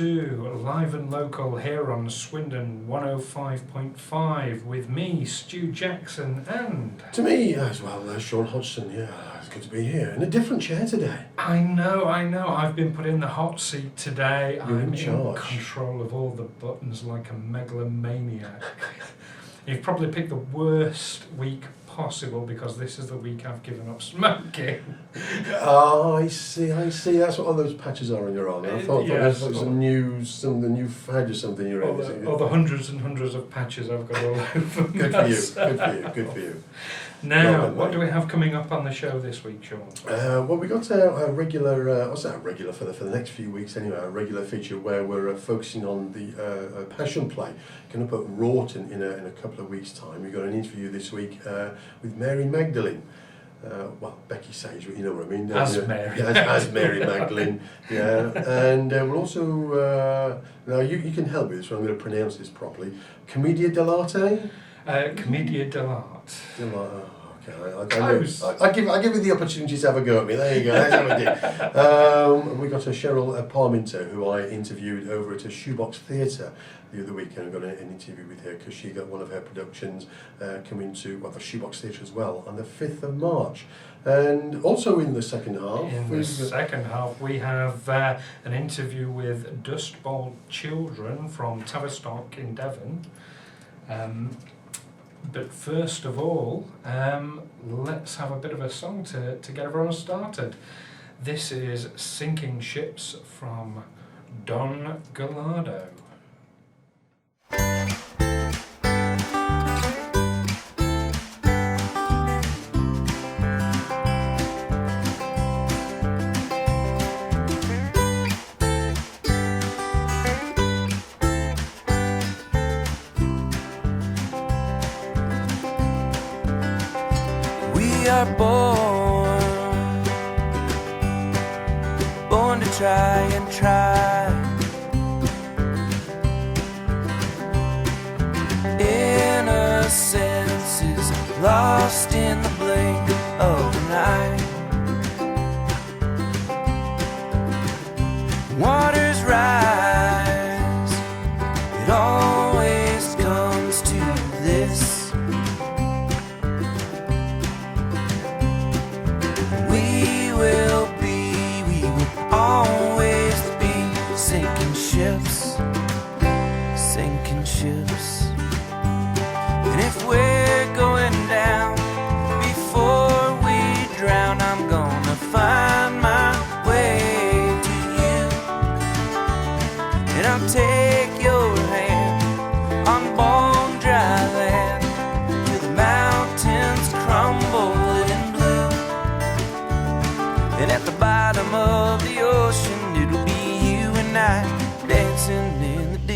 Stu, live and local here on Swindon 105.5 with me, Stu Jackson, and... To me as well, Sean Hodgson. Yeah, it's good to be here in a different chair today. I know. I've been put in the hot seat today. You're I'm in charge. control of all the buttons like a megalomaniac. You've probably picked the worst week possible because this is the week I've given up smoking. Oh, I see. That's what all those patches are on your arm. I thought Yes, that was a new fad or something you're in. All the hundreds and hundreds of patches I've got all over. Good for you. Now, what do we have coming up on the show this week, Sean? Well, we got a regular, what's that, regular for the next few weeks anyway, a regular feature where we're focusing on the Passion Play, coming up at Wroughton in a couple of weeks' time. We've got an interview this week with Mary Magdalene. Well, Becky Sage, you know what I mean. As Mary. As Mary Magdalene, yeah. And we'll also, now you can help me, so I'm going to pronounce this properly. Commedia dell'arte? Commedia dell'arte. Okay, I give you the opportunity to have a go at me. There you go. That's how we did. We got a Cheryl Parminter, who I interviewed over at a Shoebox Theatre the other weekend. I got an interview with her because she got one of her productions coming to the Shoebox Theatre as well on the 5th of March. And also in the second half, we have an interview with Dust Bowl children from Tavistock in Devon. But first of all, let's have a bit of a song to get everyone started. This is Sinking Ships from Don Gallardo. We are born to try and try. Innocence is lost in the blink of an eye. Waters rise, it always comes to this. We will always be sinking ships. And if we're going down before we drown, I'm gonna find my way to you. And I'll take your hand on bone dry land till the mountains crumble in blue. And at the bottom of the ocean, it'll be you and I dancing in the deep.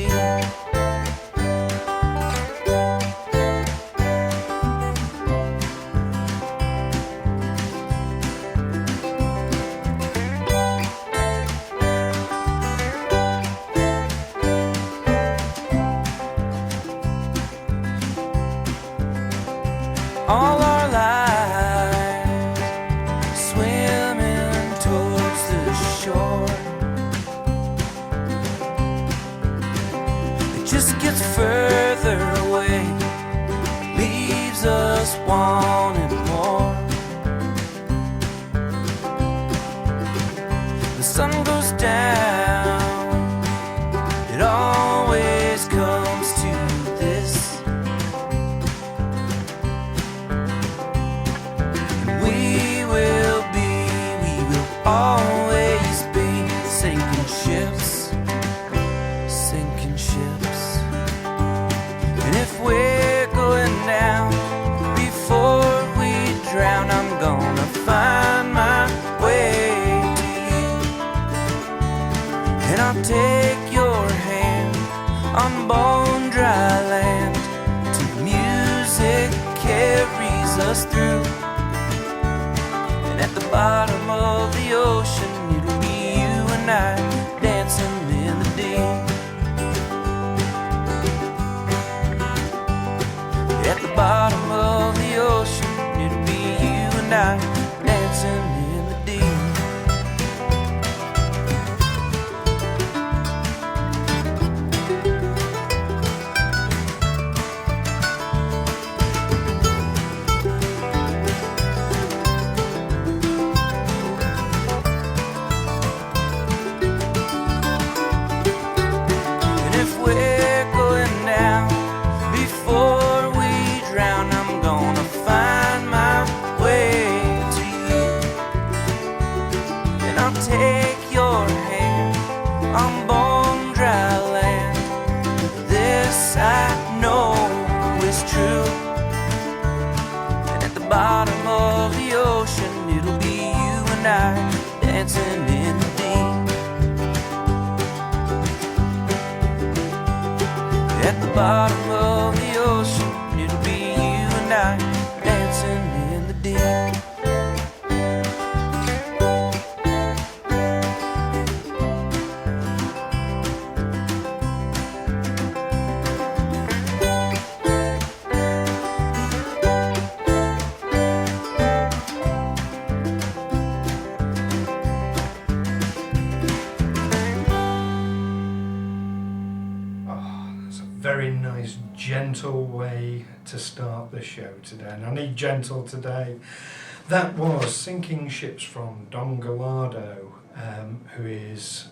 All our lives swimming towards the shore. It just gets further away, leaves us wanting more. The sun goes down, it always comes to this. We will always be sinking ships. And if we're going down before we drown, I'm gonna find my way to you. And I'll take your hand on bone dry land till the music carries us through. And at the bottom of the ocean, it'll be you and I dancing in the deep. At the bottom of the ocean, it'll be you and I dancing in the deep. dancing in the deep. At the bottom of the ocean, it'll be you and I dancing in the deep. Very nice, gentle way to start the show today, and I need gentle today. That was Sinking Ships from Don Gallardo, who is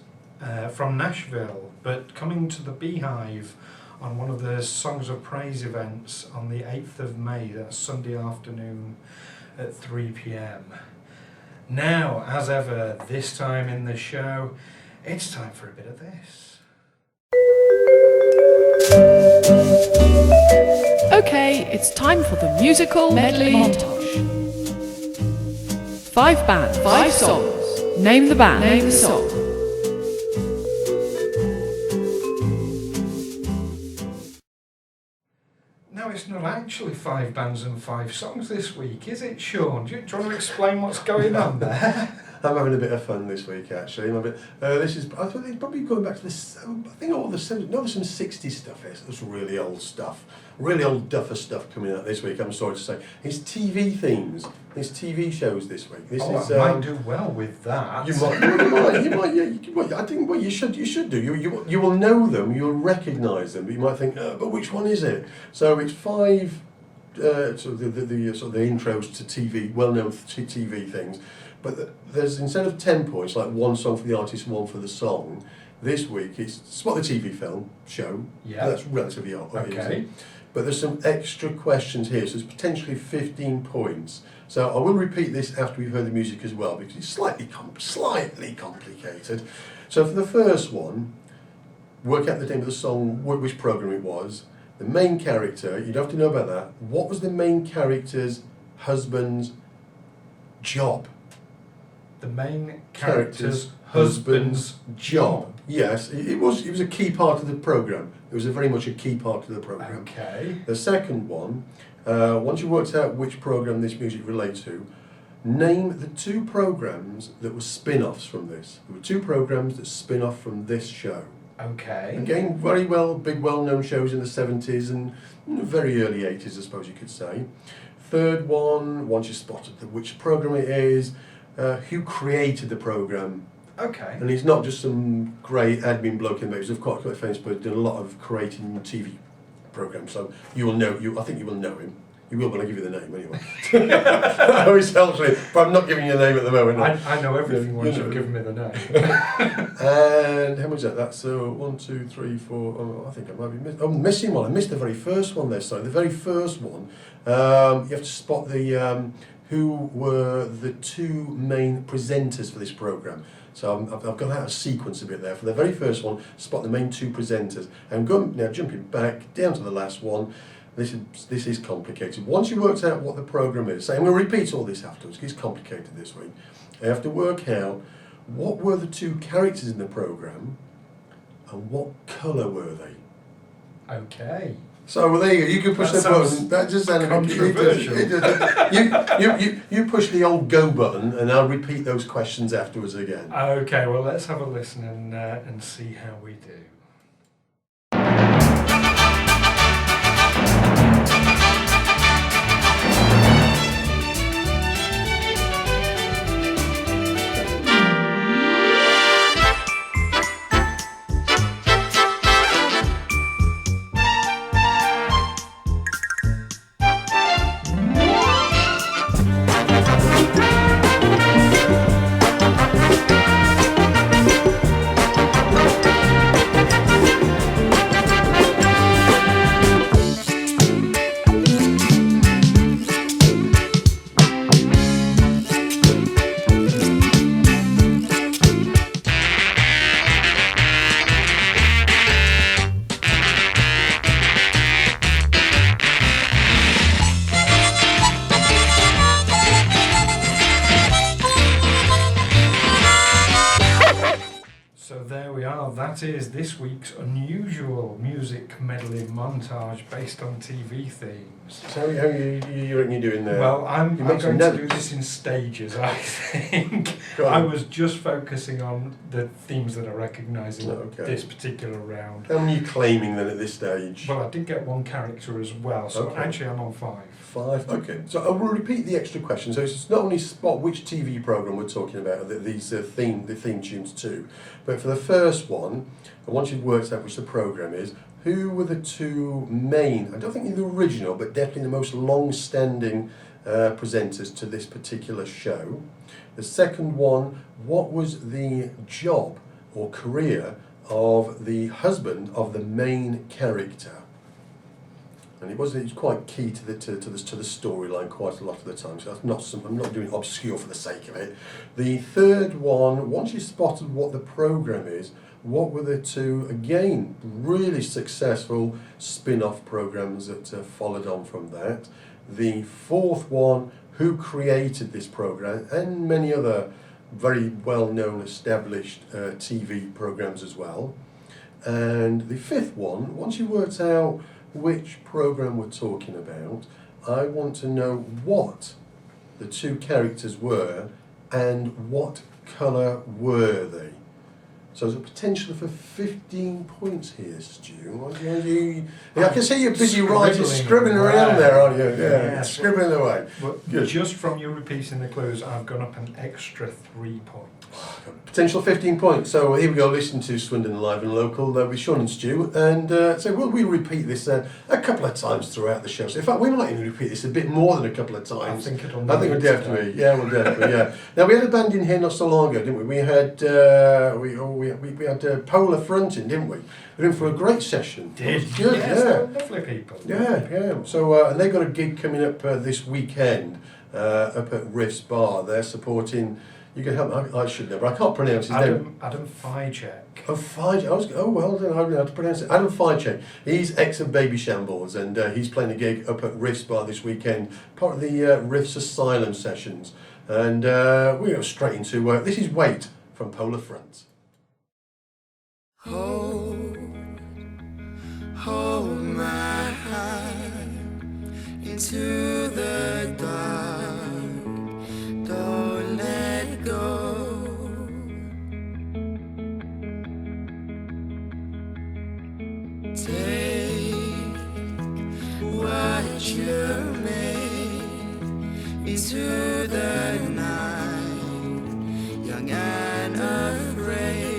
from Nashville, but coming to the Beehive on one of the Songs of Praise events on the 8th of May, that's Sunday afternoon at 3 p.m. Now, as ever, this time in the show, it's time for a bit of this. Okay, it's time for the musical medley montage. 5 bands, 5 songs. Name the band, name the song. No, it's not actually 5 bands and 5 songs this week, is it, Sean? Do you want to explain what's going on there? I'm having a bit of fun this week, actually. This is, I thought it's probably going back to this, I think all the 70s, no, there's some 60s stuff here. It's really old stuff. Really old duffer stuff coming out this week, I'm sorry to say. It's TV themes. It's TV shows this week. This is, I might do well with that. You might, I think, well, you should do. You will know them, you'll recognise them, but you might think, but which one is it? So it's 5, sort of the intros to TV, well-known TV things. But there's, instead of 10 points, like 1 song for the artist, 1 for the song, this week it's spot the TV film show. Yeah. That's relatively odd. Okay. But there's some extra questions here, so it's potentially 15 points. So I will repeat this after we've heard the music as well, because it's slightly complicated. So for the first one, work out the name of the song, which programme it was, the main character, you don't have to know about that. What was the main character's husband's job? The main character's husband's job. Yes, it was a key part of the programme. It was very much a key part of the programme. Okay. The second one, once you worked out which programme this music relates to, name the 2 programmes that were spin-offs from this. There were 2 programmes that spin off from this show. Okay. Again, very big well-known shows in the 70s and very early 80s, I suppose you could say. Third one, once you spotted which programme it is, who created the programme. Okay. And he's not just some great admin bloke in there. He's quite famous, but done a lot of creating TV programmes. So you will know. I think you will know him. You will when I give you the name anyway. That always helps me. But I'm not giving you a name at the moment. I know everything once you've given me the name. And how much is that? That's 1, 2, 3, 4. Oh, I think I might be missing one. I missed the very first one there. Sorry, the very first one. You have to spot the who were the 2 main presenters for this programme. So I've got out a sequence a bit there. For the very first one, spot the main 2 presenters. And now jumping back down to the last one, this is complicated. Once you worked out what the programme is, so I'm going to repeat all this afterwards, because it's complicated this week. You have to work out what were the 2 characters in the programme and what colour were they. Okay. So well, there you go. You can push the button. That just sounded controversial. You push the old go button, and I'll repeat those questions afterwards again. Okay. Well, let's have a listen and see how we do. that is this week's unusual music medley montage based on TV themes. So how you reckon you're doing there? Well, I'm make some going to do notes. this in stages, I think. Go on. I was just focusing on the themes that I recognise in Okay. this particular round. How many are you claiming then at this stage? Well, I did get one character as well, so Okay. actually I'm on 5. 5. Okay, so I will repeat the extra question. So it's not only spot which TV program we're talking about, these the theme tunes too, but for the first one, and once you've worked out which the program is, who were the two main? I don't think they're the original, but definitely the most long-standing presenters to this particular show. The second one, what was the job or career of the husband of the main character? And it was quite key to the storyline quite a lot of the time. So I'm not doing obscure for the sake of it. The third one, once you spotted what the program is, what were the two, again, really successful spin-off programs that followed on from that? The fourth one, who created this program, and many other very well-known established TV programs as well. And the fifth one, once you worked out which program we're talking about, I want to know what the two characters were and what colour were they. So there's a potential for 15 points here, Stu. I can see you're busy writing, scribbling around there, aren't you? Yeah, scribbling away. But Good. just from you repeating the clues, I've gone up an extra 3 points. Potential 15 points. So here we go, listen to Swindon Live and Local with Sean and Stu. And so we'll repeat this a couple of times throughout the show. So in fact, we might even repeat this a bit more than a couple of times. I think we'll definitely, we'll definitely, yeah. Now we had a band in here not so long ago, didn't we? We had we had Polar fronting, didn't we? We were in for a great session. Did It was good, yes, yeah. they're lovely people. Yeah. So and they've got a gig coming up this weekend up at Riff's Bar. They're supporting. You can help me. I should know, but I can't pronounce his name. Adam Fijek. Oh, Fijek. Well, then I don't know how to pronounce it. Adam Fijek. He's ex of Baby Shambles, and he's playing a gig up at Riff's Bar this weekend, part of the Riff's Asylum sessions. And we go straight into this is Wait from Polar Front. Hold my heart into the dark. Don't let go. Take what you made into the night, young and afraid.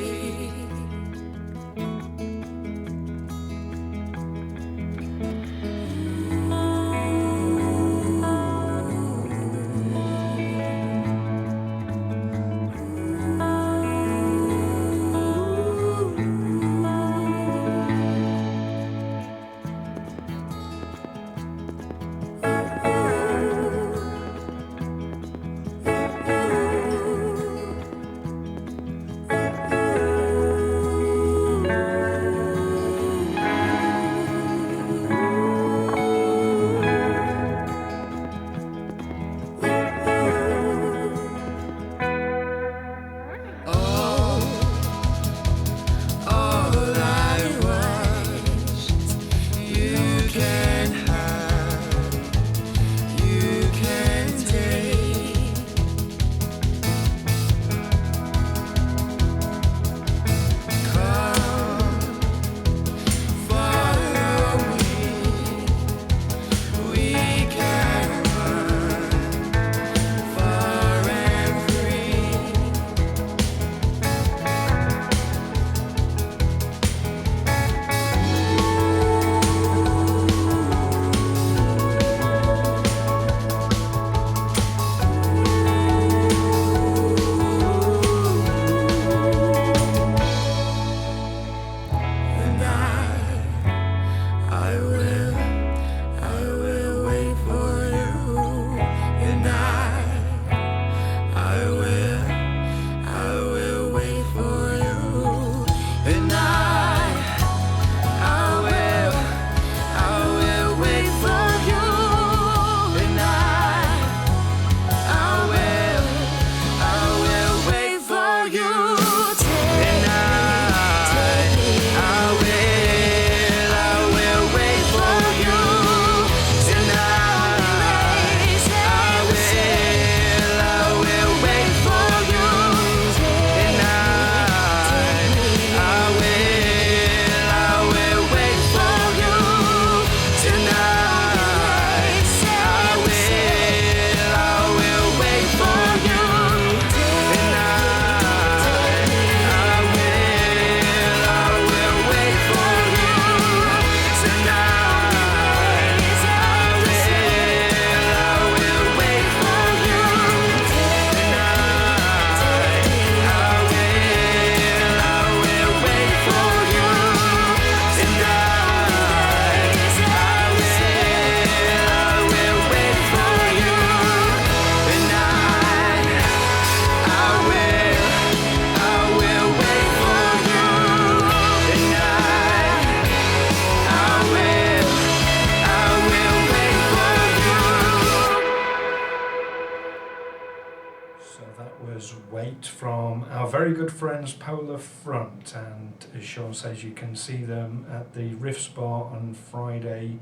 our very good friends Polar Front, and as Sean says, you can see them at the Riff Spa on Friday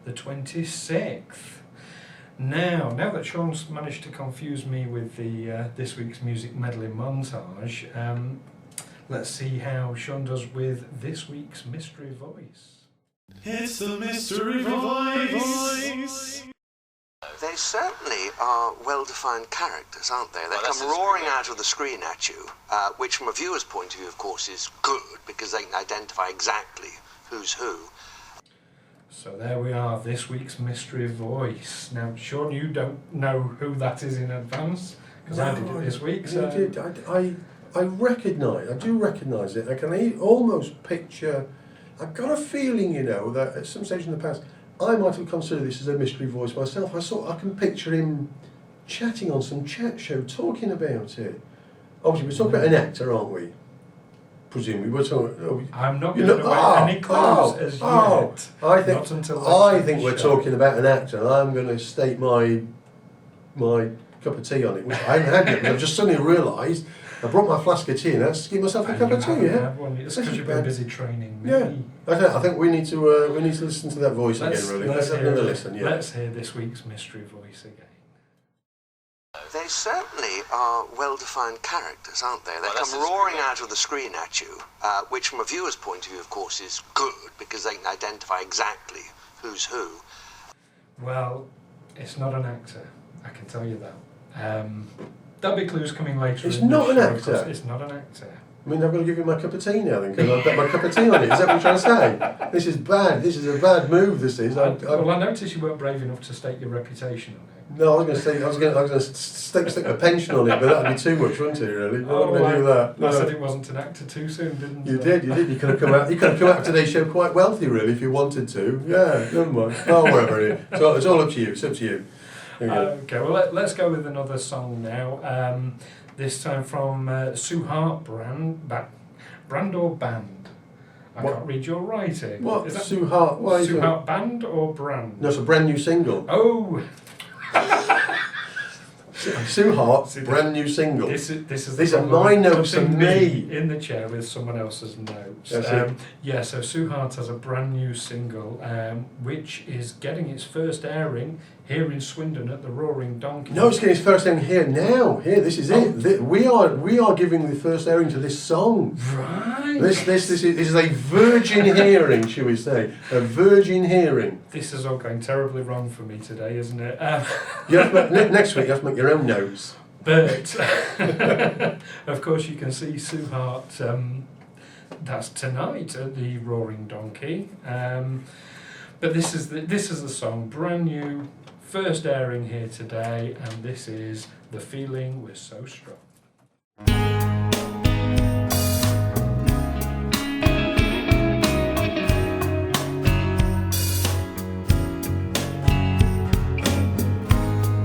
the 26th. Now that Sean's managed to confuse me with the this week's music medley montage, let's see how Sean does with this week's mystery voice. It's the mystery voice. They certainly are well-defined characters, aren't they? They come roaring out of the screen at you, which from a viewer's point of view, of course, is good, because they can identify exactly who's who. So there we are, this week's mystery voice. Now, Sean, you don't know who that is in advance, because I did it this week. So. You did. I do recognise it. I can almost picture. I've got a feeling, that at some stage in the past, I might have considered this as a mystery voice myself. I can picture him chatting on some chat show, talking about it. Obviously, we're talking about an actor, aren't we? Presumably, we're talking. I'm not going to away any clues as yet. I think we're talking about an actor, and I'm going to state my cup of tea on it, which I haven't had yet. But I've just suddenly realised I brought my flask of tea and I just give myself a cup of tea. Yeah, it's because you've been busy training. Yeah, I think we need to listen to that voice again. Really, let's have another listen. Yeah. Let's hear this week's mystery voice again. They certainly are well-defined characters, aren't they? They come roaring out of the screen at you, which from a viewer's point of view, of course, is good, because they can identify exactly who's who. Well, it's not an actor, I can tell you that. There'll be clues coming later. It's not an actor? It's not an actor. I mean, I've got to give you my cup of tea now then, because I've got my cup of tea on it. Is that what you're trying to say? This is bad. This is a bad move, this is. Well, I noticed you weren't brave enough to stake your reputation on it. No, I was going to stick a pension on it, but that'd be too much, wouldn't it? Really? I'm not going to do that. No. I said it wasn't an actor too soon, didn't you? You did. You could have come out. You could have come out of today's show quite wealthy, really, if you wanted to. Yeah, never mind. Oh, whatever it is. So it's all up to you. It's up to you. Okay, well let's go with another song now. This time from Sue Hart brand or band? I can't read your writing. What? Is that Sue Hart? What Sue Hart band or brand? No, it's a brand new single. Oh. Sue Hart, brand new single. These are my notes and me in the chair with someone else's notes. That's so Sue Hart has a brand new single, which is getting its first airing here in Swindon at the Roaring Donkey. No, it's getting its first airing here now. Here, this is it. We are giving the first airing to this song. Right. This is a virgin hearing, shall we say? A virgin hearing. This is all going terribly wrong for me today, isn't it? Next week you have to make your own notes. But of course you can see Sue Hart. That's tonight at the Roaring Donkey. But this is the song, brand new, first airing here today, and this is The Feeling We're So Strong.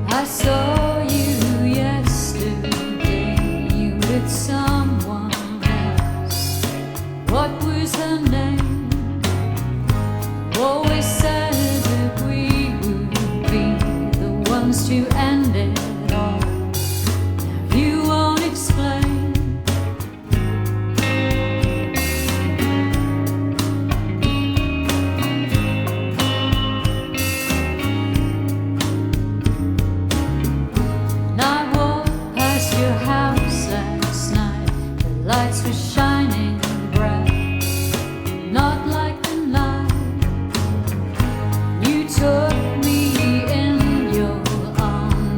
I saw you yesterday, you with someone else. What was her name? Always said that we would be the ones to end it all. Now you won't explain. Lights were shining bright, not like the night. You took me in your arms.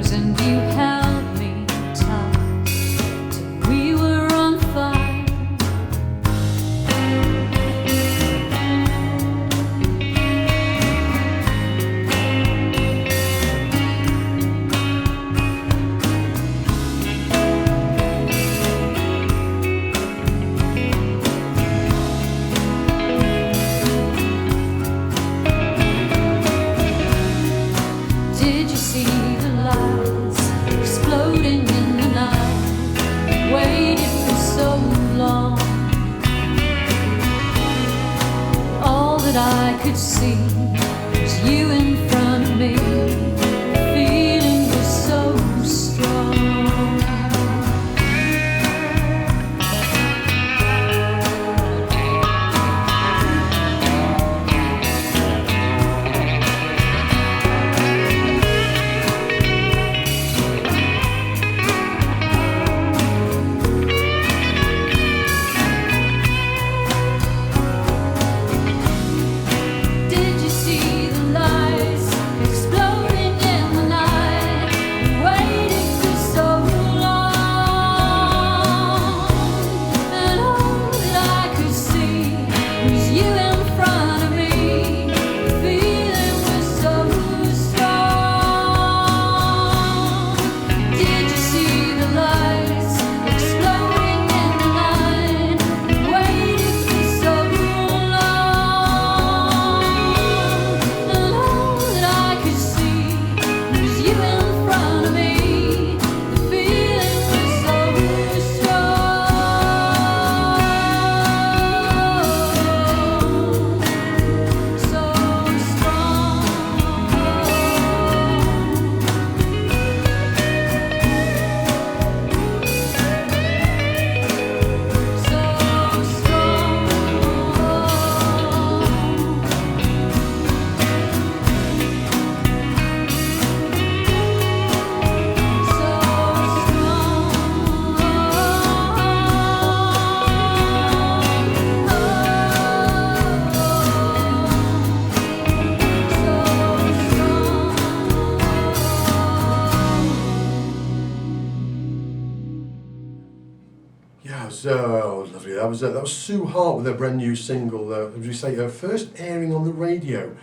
was lovely. That was Sue Hart with her brand new single. As we say, her first airing on the radio.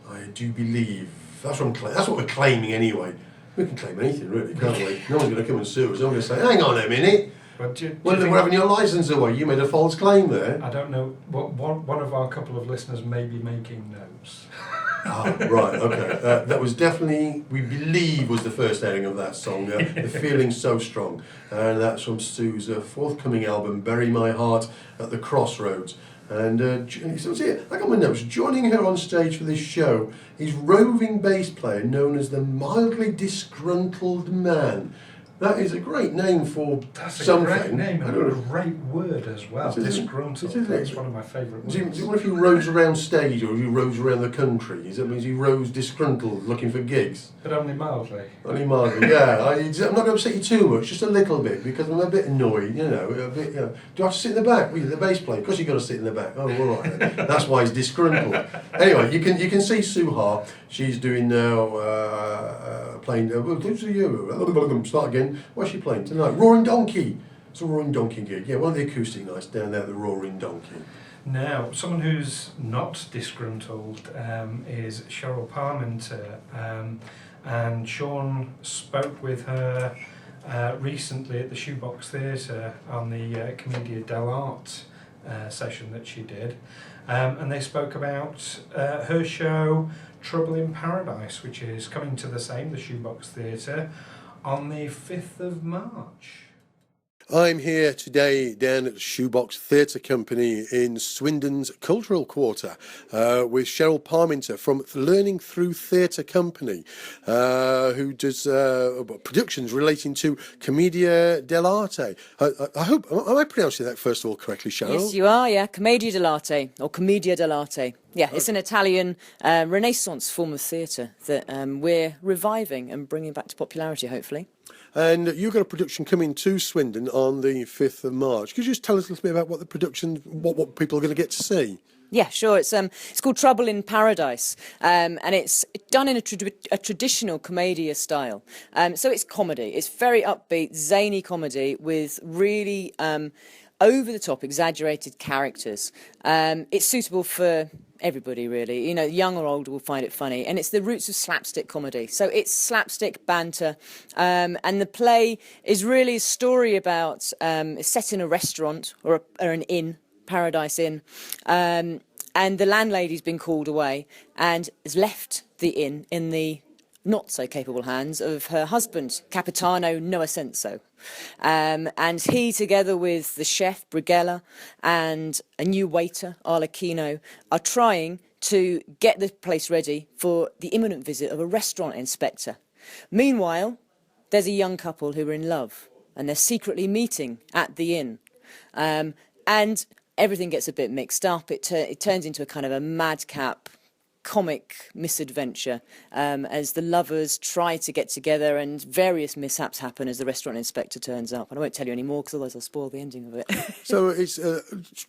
I do believe that's what we're claiming anyway. We can claim anything, really, can't we? No one's going to come and sue us. I'm going to say, hang on a minute. We're having your licence away. You made a false claim there. I don't know. One of our couple of listeners may be making notes. Right, okay. That was definitely, we believe, was the first airing of that song, The Feeling So Strong. And that's from Sue's forthcoming album, Bury My Heart at the Crossroads. And so here, I got my notes. Joining her on stage for this show is roving bass player known as the Mildly Disgruntled Man. That is a great name for something. That's a great name and a great word as well. Disgruntled. That's one of my favourite words. Do you wonder if he roves around stage or if he roves around the country? Does that mean he roves disgruntled looking for gigs? But only mildly. Only mildly, yeah. I'm not going to upset you too much, just a little bit, because I'm a bit annoyed, Do I have to sit in the back? Well, you're the bass player. Of course you've got to sit in the back. Oh, all right. That's why he's disgruntled. Anyway, you can see Sue Hart. She's doing now, playing... Start again. What's she playing tonight? Roaring Donkey. It's a Roaring Donkey gig. Yeah, one of the acoustic nights down there at the Roaring Donkey. Now, someone who's not disgruntled is Cheryl Parmenter. And Sean spoke with her recently at the Shoebox Theatre on the Commedia dell'arte session that she did. And they spoke about her show Trouble in Paradise, which is coming to the Shoebox Theatre, on the 5th of March. I'm here today down at the Shoebox Theatre Company in Swindon's Cultural Quarter with Cheryl Parmenter from Learning Through Theatre Company, who does productions relating to Commedia dell'arte. I hope, am I pronouncing that first of all correctly, Cheryl? Yes, you are, yeah. Commedia dell'arte, or Commedia dell'arte. Yeah, it's an Italian Renaissance form of theatre that we're reviving and bringing back to popularity, hopefully. And you've got a production coming to Swindon on the 5th of March. Could you just tell us a little bit about what the production, what people are going to get to see? Yeah, sure. It's called Trouble in Paradise, and it's done in a traditional commedia style. So it's comedy. It's very upbeat, zany comedy with really over-the-top, exaggerated characters. It's suitable for everybody, really. Young or old will find it funny. And it's the roots of slapstick comedy. So it's slapstick banter. And the play is really a story about, it's set in a restaurant or an inn, Paradise Inn. And the landlady's been called away and has left the inn in the not so capable hands of her husband, Capitano No Ascenso. And he, together with the chef, Brighella, and a new waiter, Arlecchino, are trying to get the place ready for the imminent visit of a restaurant inspector. Meanwhile, there's a young couple who are in love, and they're secretly meeting at the inn. And everything gets a bit mixed up. It turns into a kind of a madcap comic misadventure as the lovers try to get together and various mishaps happen as the restaurant inspector turns up. And I won't tell you any more because otherwise I'll spoil the ending of it. So it's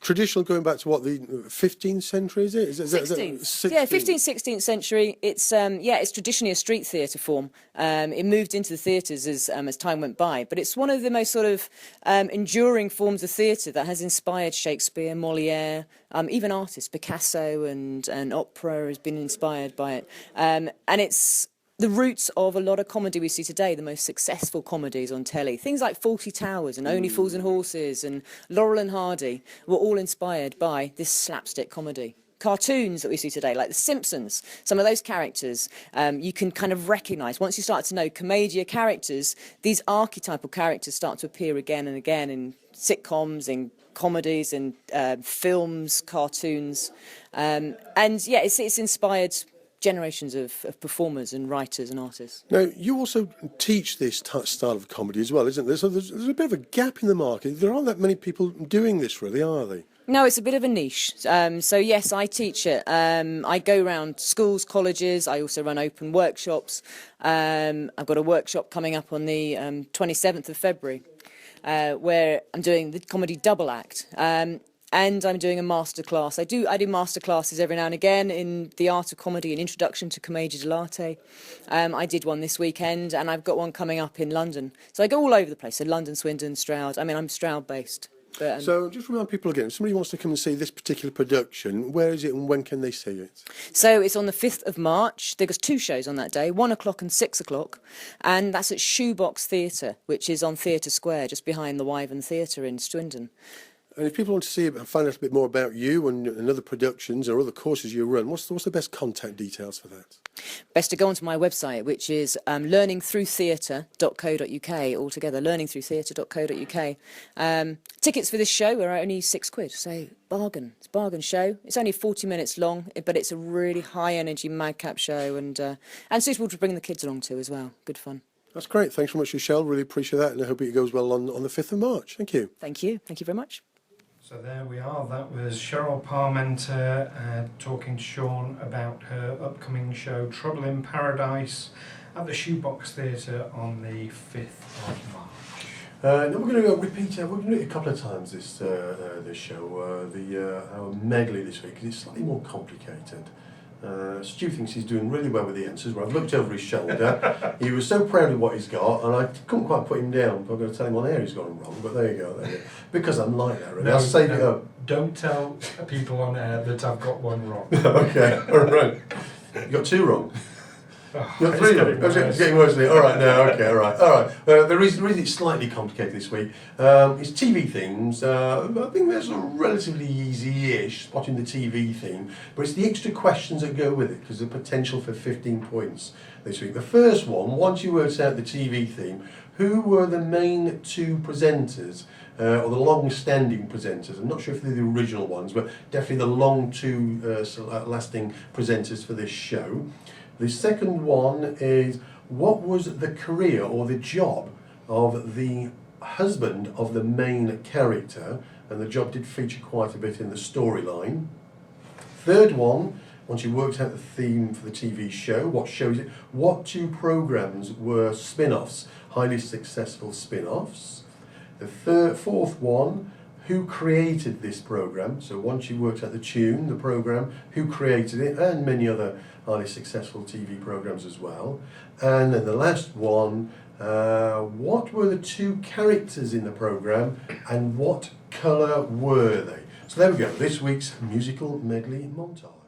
traditional going back to what, the 15th century, is it? 16th. Yeah, 15th, 16th century. It's it's traditionally a street theatre form. It moved into the theatres as time went by, but it's one of the most sort of enduring forms of theatre that has inspired Shakespeare, Molière, even artists, Picasso and opera has been inspired by it. And it's the roots of a lot of comedy we see today, the most successful comedies on telly. Things like Fawlty Towers and Only Fools and Horses and Laurel and Hardy were all inspired by this slapstick comedy. Cartoons that we see today, like The Simpsons, some of those characters you can kind of recognise. Once you start to know commedia characters, these archetypal characters start to appear again and again in sitcoms, in comedies, in films, cartoons. It's inspired generations of performers and writers and artists. Now, you also teach this style of comedy as well, isn't there? So there's a bit of a gap in the market. There aren't that many people doing this, really, are they? No, it's a bit of a niche. So yes, I teach it. I go around schools, colleges. I also run open workshops. I've got a workshop coming up on the 27th of February where I'm doing the comedy double act. And I'm doing a masterclass. I do masterclasses every now and again in the art of comedy, an introduction to Commedia dell'arte. I did one this weekend, and I've got one coming up in London. So I go all over the place. So London, Swindon, Stroud. I mean, I'm Stroud based. But, So just remind people again, if somebody wants to come and see this particular production, where is it and when can they see it? So it's on the 5th of March. There's 2 shows on that day, 1 o'clock and 6 o'clock. And that's at Shoebox Theatre, which is on Theatre Square, just behind the Wyvern Theatre in Swindon. And if people want to see it and find out a bit more about you and other productions or other courses you run, what's the best contact details for that? Best to go onto my website, which is learningthroughtheatre.co.uk, altogether, learningthroughtheatre.co.uk. Tickets for this show are only £6, so bargain. It's a bargain show. It's only 40 minutes long, but it's a really high-energy madcap show and suitable to bring the kids along to as well. Good fun. That's great. Thanks very much, Michelle. Really appreciate that, and I hope it goes well on the 5th of March. Thank you. Thank you. Thank you very much. So there we are, that was Cheryl Parmenter talking to Sean about her upcoming show Trouble in Paradise at the Shoebox Theatre on the 5th of March. Now we're going to repeat, we're going to do it a couple of times this show, our medley this week, because it's slightly more complicated. Stu thinks he's doing really well with the answers. When I've looked over his shoulder, he was so proud of what he's got, and I couldn't quite put him down. I'm going to tell him on air he's got him wrong, but there you go. Because I'm like that, really. I'll save it up. Don't tell people on air that I've got one wrong. Okay, all right. You got 2 wrong. You got 3 wrong. It's getting worse than it. All right, now, okay, all right. The reason it's slightly complicated this week is TV themes. I think they're sort of relatively easy-ish, spotting the TV theme, but it's the extra questions that go with it, because there's potential for 15 points this week. The first one, once you worked out the TV theme, who were the main 2 presenters, or the long-standing presenters? I'm not sure if they're the original ones, but definitely the lasting presenters for this show. The second one is, what was the career or the job of the husband of the main character? And the job did feature quite a bit in the storyline. Third one, once you worked out the theme for the TV show, what show is it? What 2 programmes were spin-offs, highly successful spin-offs? The fourth one, who created this programme? So once you worked out the tune, the programme, who created it, and many other highly successful TV programmes as well. And then the last one, what were the 2 characters in the programme and what colour were they? So there we go, this week's musical medley montage.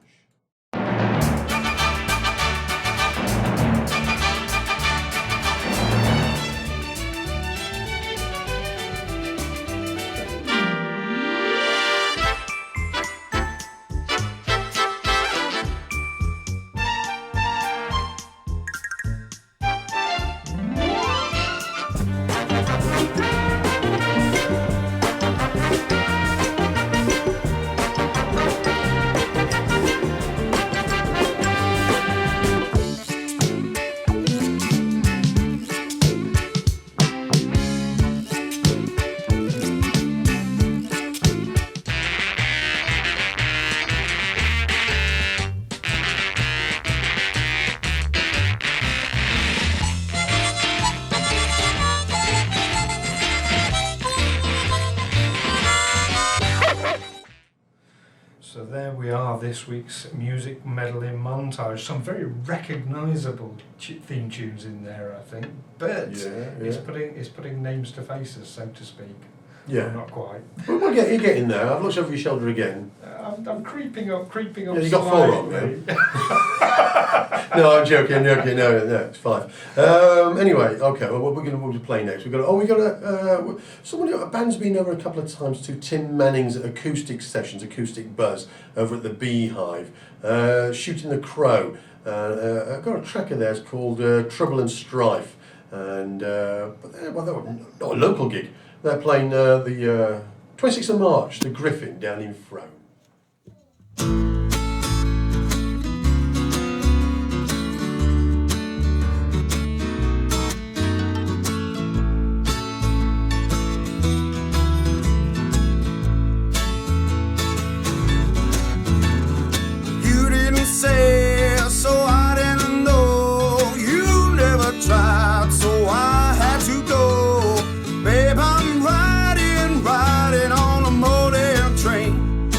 So there we are, this week's music medley montage. Some very recognisable theme tunes in there, I think. But it's putting names to faces, so to speak. Yeah. Well, not quite. Well, you're getting there. I've looked over your shoulder again. I'm creeping up. Yeah, you got 4 on there. No, I'm joking. No, it's 5. Anyway, okay. Well, we're going to play next. A band's been over a couple of times to Tim Manning's acoustic sessions, Acoustic Buzz, over at the Beehive, Shooting the Crow. I've got a track of theirs called Trouble and Strife, and but they're not a local gig. They're playing the 26th of March, the Griffin down in Frome. You didn't say, so I didn't know. You never tried, so I had to go. Babe, I'm riding on a motor train.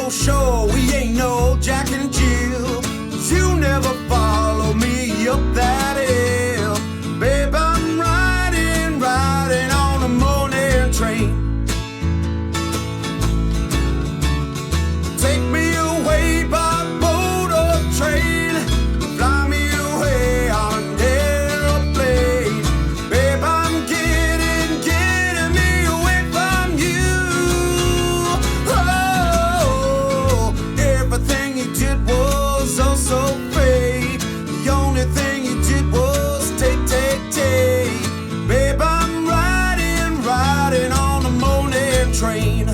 so sure we ain't no Jack and Jill. You never follow me up that hill. Babe, I'm riding on a morning train. Take me away by boat or train. Fly me away on an aeroplane. Babe, I'm getting me away from you. Oh, everything you did was oh so fake. The only thing you did was take. Babe, I'm riding on a morning train.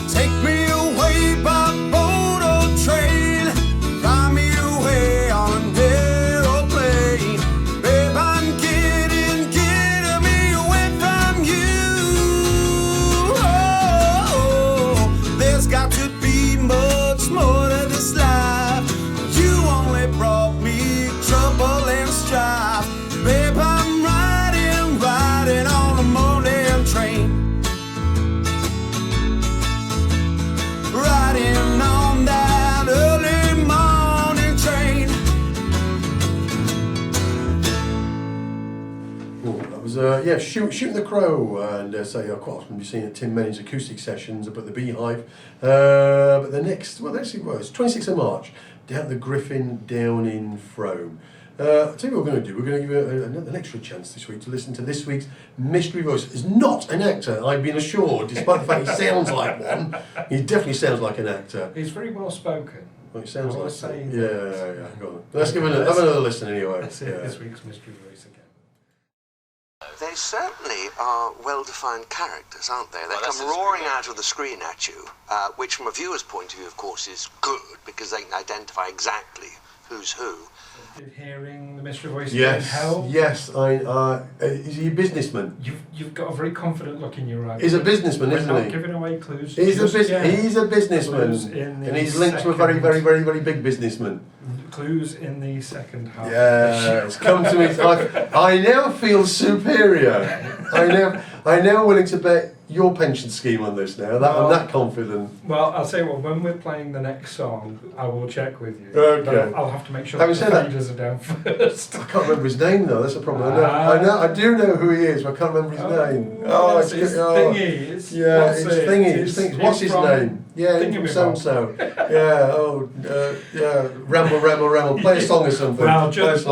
Take me away by boat or train. Fly me away on an aeroplane. Babe, I'm getting me away from you. Oh, there's got to be much more to this life. You only brought me trouble and strife. Babe, I'm riding on a morning train. Riding on that early morning train. Oh, that was Shooting the Crow, and so quite often you've seen at Tim Manning's acoustic sessions up at the Beehive. But the next, it's 26th of March, down at the Griffin down in Frome. I'll tell you what we're going to do. We're going to give you an extra chance this week to listen to this week's mystery voice. He's not an actor, I've been assured, despite the fact he sounds like one. He definitely sounds like an actor. He's very well spoken. Well, he sounds like saying. Yeah. Go on. Let's have another listen anyway. Let's hear this week's mystery voice again. They certainly are well-defined characters, aren't they? They come roaring out of the screen at you, which from a viewer's point of view, of course, is good, because they can identify exactly who's who. Did hearing the mystery voice Yes. help? Is he a businessman? You've got a very confident look in your eyes. He's a businessman, isn't he? We're not giving away clues. He's a businessman, and he's linked to a very, very, very, very big businessman. Clues in the second half. Yeah, it's come to me. I now feel superior. I'm now willing to bet your pension scheme on this now. I'm that confident. Well, I'll say when we're playing the next song, I will check with you. Okay. But I'll have to make sure Having the said that, faders are down first. I can't remember his name though. That's a problem. I do know who he is, but I can't remember his name. It's thingy. It's thingy. What's his name? Yeah, so. Ramble. Play a song or something. Well, just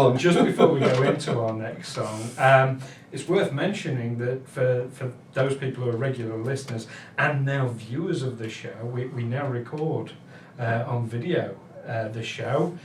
before we go into our next song, it's worth mentioning that for those people who are regular listeners and now viewers of the show, we now record on video the show.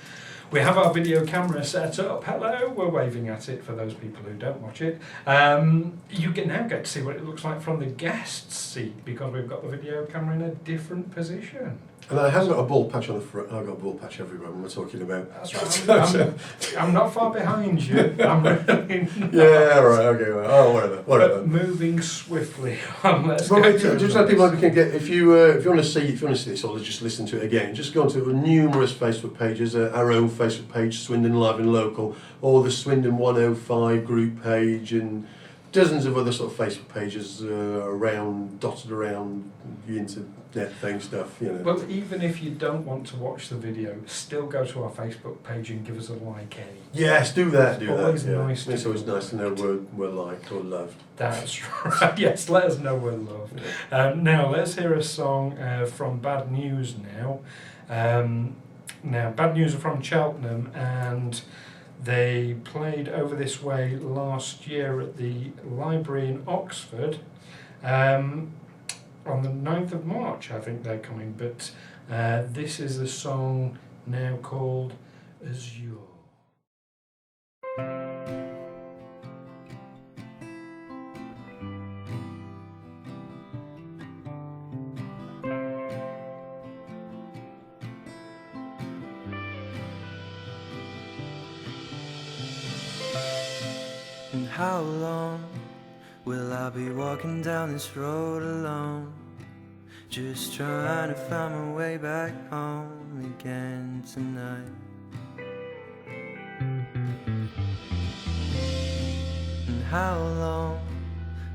We have our video camera set up. Hello, we're waving at it for those people who don't watch it. You now get to see what it looks like from the guest's seat because we've got the video camera in a different position. And I haven't got a ball patch on the front. I've got a ball patch everywhere. What am I talking about? That's right. I'm not far behind you. I'm really not. Yeah, right. Okay. Well, oh, whatever. But moving swiftly on. Let's well, go just so people can get. If you want to see this or just listen to it again, just go onto numerous Facebook pages. Our own Facebook page, Swindon Live and Local, or the Swindon 105 group page, and dozens of other sort of Facebook pages dotted around the internet thing stuff, you know. Well, even if you don't want to watch the video, still go to our Facebook page and give us a like. Yes, do that. It's always nice. It's always nice to know we're liked or loved. That's right. Yes, let us know we're loved. Yeah. Now let's hear a song from Bad News now. Now, Bad News are from Cheltenham, and they played over this way last year at the library in Oxford. On the 9th of March, I think they're coming, but this is the song now called Azure. And how long will I be walking down this road alone? Just trying to find my way back home again tonight. And how long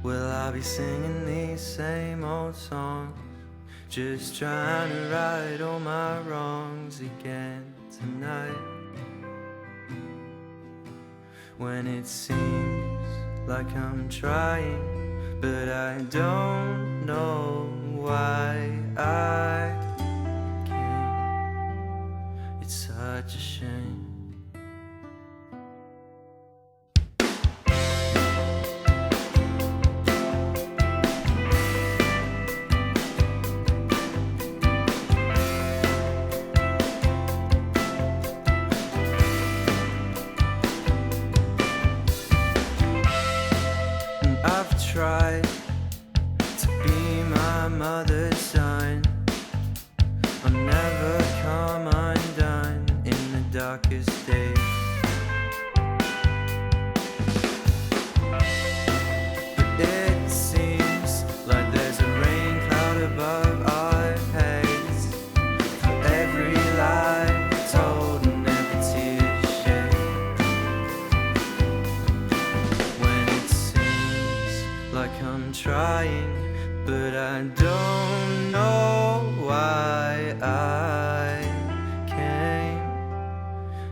will I be singing these same old songs? Just trying to right all my wrongs again tonight. When it seems like I'm trying, but I don't know why I can't. It's such a shame. I've tried to be my mother's son. I'll never come undone in the darkest days. But it seems like there's a rain cloud above our heads. For every lie told and every tear shed. When it seems like I'm trying, but I don't know why I came.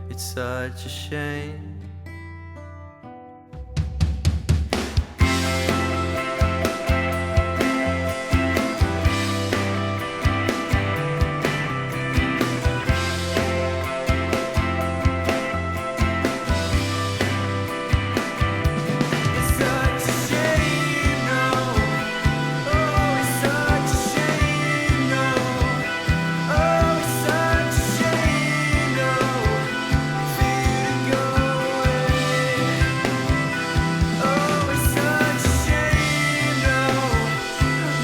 It's such a shame. It's such a shame, no. Oh, it's such a shame, no. Oh, it's such a shame, no. For you to go away. Oh, it's such a shame, no.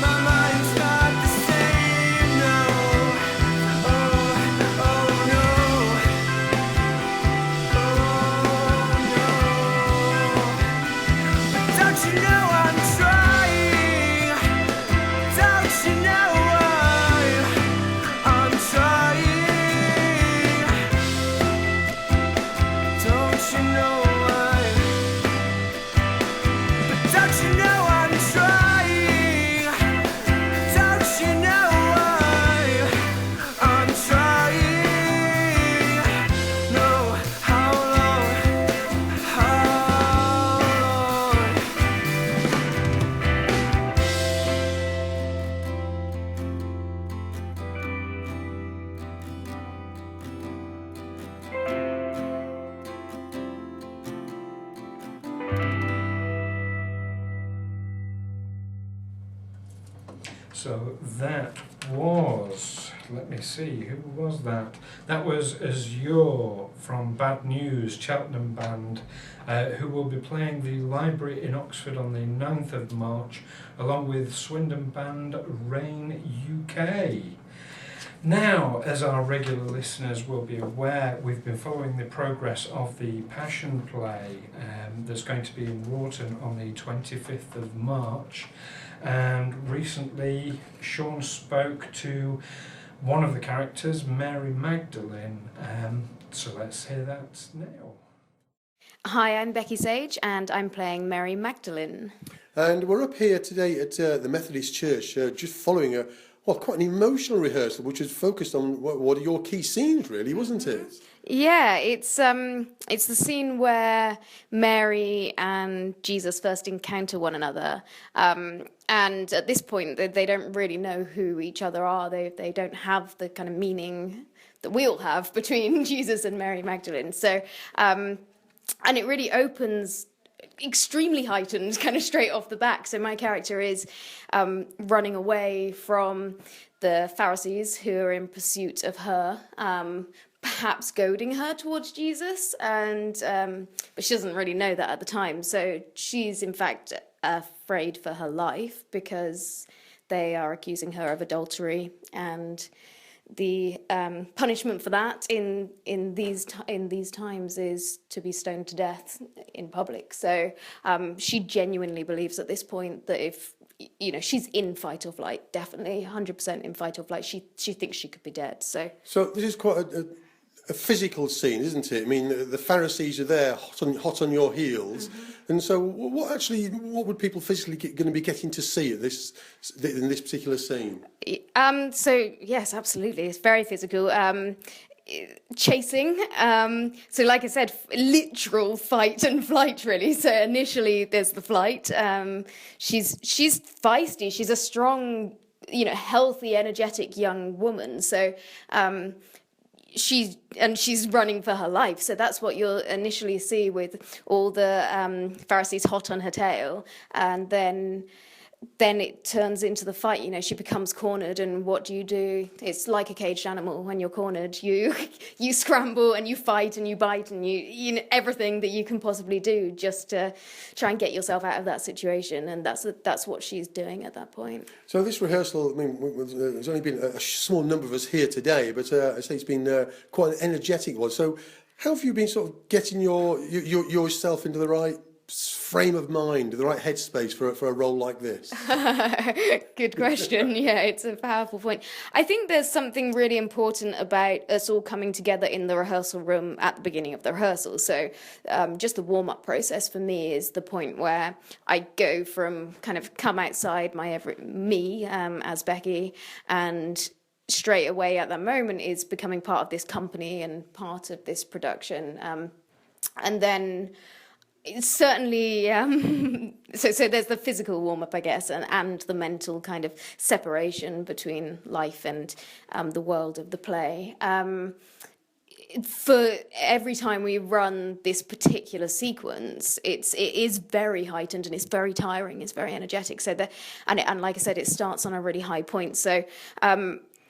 My mind's not the same, no. Oh, oh no. Oh no. Don't you know I'm trying? Don't you know I'm trying? Don't you know but don't you know I'm trying? Don't you know I'm trying? No, how long? How long? So that was, let me see, who was that? That was Azure from Bad News, Cheltenham band, who will be playing the Library in Oxford on the 9th of March, along with Swindon band Rain UK. Now, as our regular listeners will be aware, we've been following the progress of the Passion Play that's going to be in Wroughton on the 25th of March. And recently, Sean spoke to one of the characters, Mary Magdalene. So let's hear that now. Hi, I'm Becky Sage, and I'm playing Mary Magdalene. And we're up here today at the Methodist Church, just following quite an emotional rehearsal, which was focused on what are your key scenes, really, wasn't it? Yeah, it's the scene where Mary and Jesus first encounter one another, and at this point they don't really know who each other are. They don't have the kind of meaning that we all have between Jesus and Mary Magdalene. So, and it really opens extremely heightened, kind of straight off the back. So my character is running away from the Pharisees who are in pursuit of her, perhaps goading her towards Jesus, and but she doesn't really know that at the time. So she's in fact afraid for her life because they are accusing her of adultery, and punishment for that in these times is to be stoned to death in public. So she genuinely believes at this point that if she's in fight or flight, definitely 100% in fight or flight. She thinks she could be dead. So this is quite a physical scene, isn't it? I mean, the Pharisees are there, hot on your heels, and so what would people physically going to be getting to see in this particular scene? So yes, absolutely, it's very physical. Chasing, so like I said, literal fight and flight, really. So initially there's the flight. She's feisty. She's a strong, healthy, energetic young woman. So she's running for her life. So that's what you'll initially see with all the Pharisees hot on her tail, and then it turns into the fight. She becomes cornered, and what do? It's like a caged animal. When you're cornered, you scramble and you fight and you bite and you everything that you can possibly do just to try and get yourself out of that situation, and that's what she's doing at that point. So this rehearsal, I mean, there's only been a small number of us here today, but I say it's been quite an energetic one. So how have you been sort of getting yourself into the right frame of mind, the right headspace for a role like this? Good question. Yeah, it's a powerful point. I think there's something really important about us all coming together in the rehearsal room at the beginning of the rehearsal. So just the warm-up process for me is the point where I go from kind of come outside me as Becky, and straight away at that moment is becoming part of this company and part of this production. And then it's certainly, so there's the physical warm-up, I guess, and the mental kind of separation between life and the world of the play. For every time we run this particular sequence, it is very heightened and it's very tiring, it's very energetic. So and like I said, it starts on a really high point. So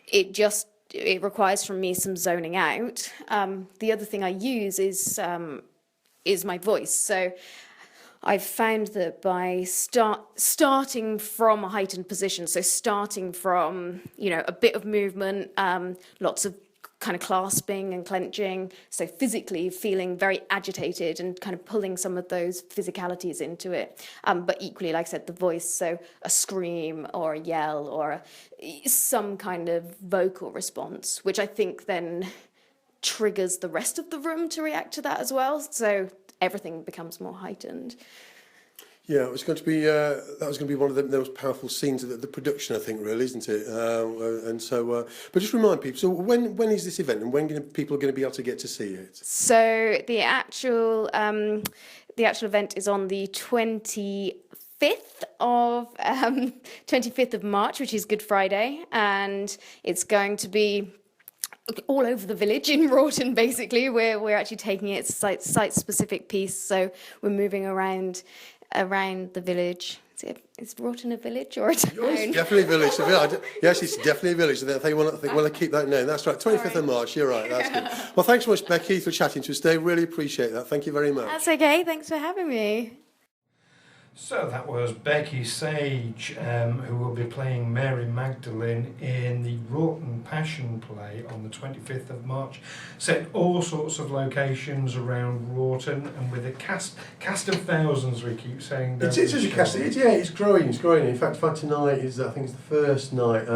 it requires from me some zoning out. The other thing I use is my voice. So I've found that by starting from a heightened position, so starting from, a bit of movement, lots of kind of clasping and clenching, so physically feeling very agitated and kind of pulling some of those physicalities into it. But equally, like I said, the voice, so a scream or a yell or some kind of vocal response, which I think then triggers the rest of the room to react to that as well. So everything becomes more heightened. Yeah, it was going to be that was going to be one of the most powerful scenes of the production, I think, really, isn't it? And so, but just remind people. So, when is this event, and when people are going to be able to get to see it? So the actual event is on the 25th of March, which is Good Friday, and it's going to be all over the village in Wroughton. Basically, we're actually taking it site-specific piece, so we're moving around the village. Is Wroughton a village or a town? It's definitely a village. Yes, it's definitely a village. I think want to keep that name. That's right. 25th of March. You're right. That's good. Well, thanks so much, Becky, for chatting to us today. Really appreciate that. Thank you very much. That's okay. Thanks for having me. So that was Becky Sage, who will be playing Mary Magdalene in the Wroughton Passion play on the 25th of March. Set all sorts of locations around Wroughton, and with a cast of thousands, we keep saying. It's a cast. It's growing. It's growing. In fact, tonight is, I think, it's the first night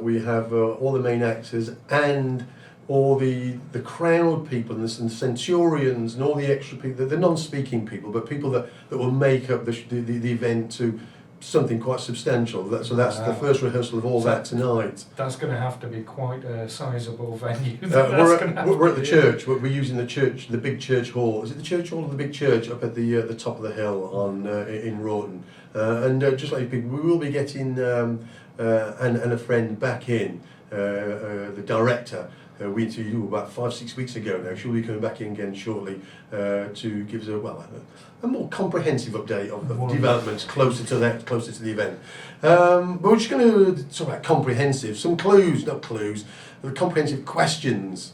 we have all the main actors and all the crowd people and the centurions and all the extra people, the non-speaking people, but people that will make up the event to something quite substantial. So that's the first rehearsal of all that tonight. That's going to have to be quite a sizable venue. We're at the church. We're using the church, the big church hall. Is it the church hall or the big church up at the top of the hill in Wroughton? And just like people, we will be getting and a friend back in, the director. We interviewed you about 5-6 weeks ago now. She'll be coming back in again shortly to give us a more comprehensive update of developments closer to the event. But we're just going to talk about comprehensive, some clues, not clues, the comprehensive questions.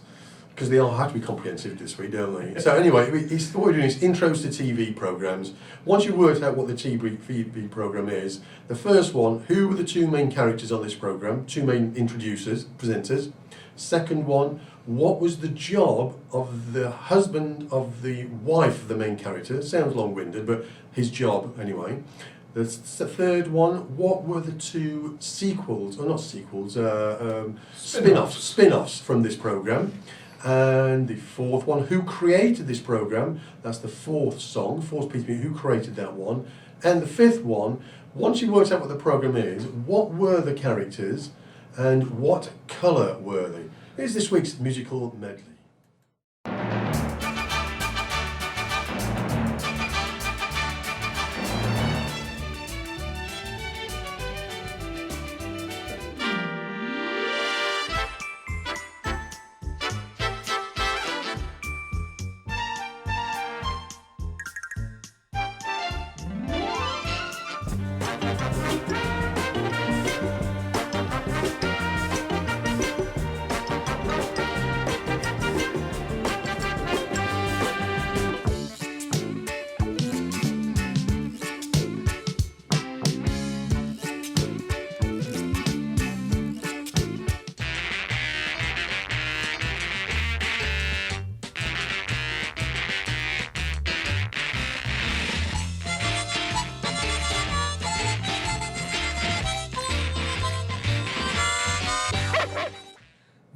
because they all have to be comprehensive this week, don't they? So anyway, what we're doing is intros to TV programmes. Once you've worked out what the TV programme is, the first one, who were the two main characters on this programme, two main presenters. Second one, what was the job of the husband of the wife of the main character? Sounds long-winded, but his job anyway. The third one, what were the two sequels, or not sequels, spin-offs from this programme? And the fourth one, who created this programme? That's the fourth song, fourth piece of music, who created that one? And the fifth one, once you worked out what the programme is, what were the characters and what colour were they? Here's this week's musical medley.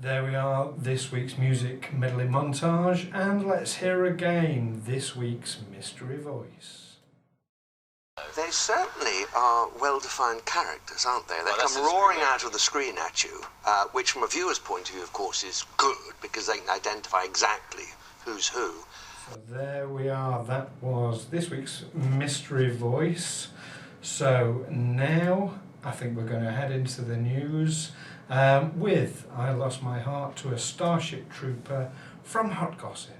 There we are, this week's music medley montage, and let's hear again this week's mystery voice. They certainly are well-defined characters, aren't they? They come roaring out of the screen at you, which from a viewer's point of view, of course, is good, because they can identify exactly who's who. So there we are, that was this week's mystery voice. So now I think we're going to head into the news with I Lost My Heart to a Starship Trooper from Hot Gossip.